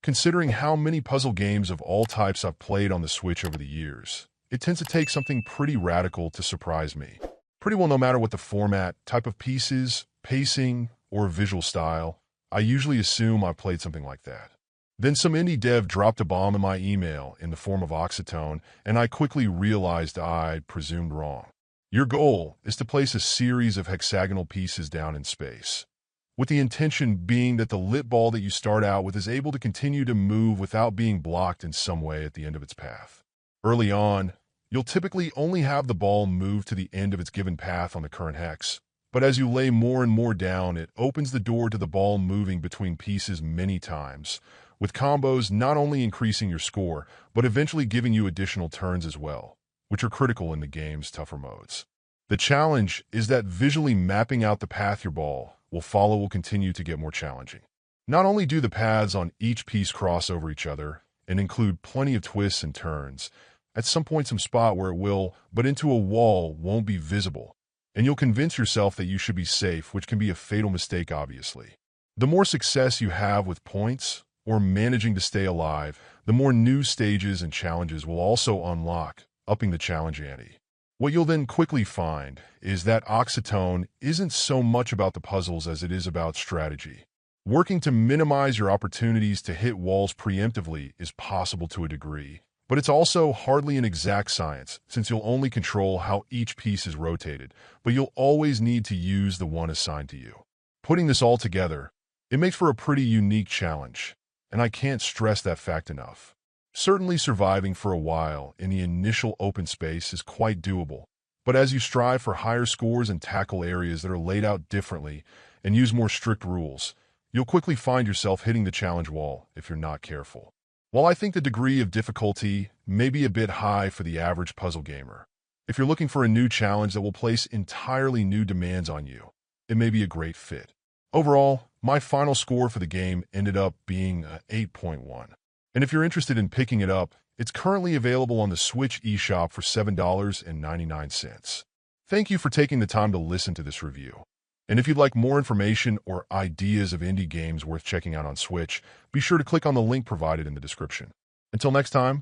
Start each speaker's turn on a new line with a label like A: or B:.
A: Considering how many puzzle games of all types I've played on the Switch over the years, it tends to take something pretty radical to surprise me. Pretty well no matter what the format, type of pieces, pacing, or visual style, I usually assume I've played something like that. Then some indie dev dropped a bomb in my email in the form of Oxytone, and I quickly realized I'd presumed wrong. Your goal is to place a series of hexagonal pieces down in space, with the intention being that the lit ball that you start out with is able to continue to move without being blocked in some way at the end of its path. Early on, you'll typically only have the ball move to the end of its given path on the current hex, but as you lay more and more down, it opens the door to the ball moving between pieces many times, with combos not only increasing your score, but eventually giving you additional turns as well, which are critical in the game's tougher modes. The challenge is that visually mapping out the path your ball will follow will continue to get more challenging. Not only do the paths on each piece cross over each other and include plenty of twists and turns, at some point some spot where it will, but into a wall won't be visible, and you'll convince yourself that you should be safe, which can be a fatal mistake obviously. The more success you have with points, or managing to stay alive, the more new stages and challenges will also unlock, upping the challenge ante. What you'll then quickly find is that Oxytone isn't so much about the puzzles as it is about strategy. Working to minimize your opportunities to hit walls preemptively is possible to a degree, but it's also hardly an exact science since you'll only control how each piece is rotated, but you'll always need to use the one assigned to you. Putting this all together, it makes for a pretty unique challenge, and I can't stress that fact enough. Certainly surviving for a while in the initial open space is quite doable, but as you strive for higher scores and tackle areas that are laid out differently and use more strict rules, you'll quickly find yourself hitting the challenge wall if you're not careful. While I think the degree of difficulty may be a bit high for the average puzzle gamer, if you're looking for a new challenge that will place entirely new demands on you, it may be a great fit. Overall, my final score for the game ended up being an 8.1. And if you're interested in picking it up, it's currently available on the Switch eShop for $7.99. Thank you for taking the time to listen to this review. And if you'd like more information or ideas of indie games worth checking out on Switch, be sure to click on the link provided in the description. Until next time,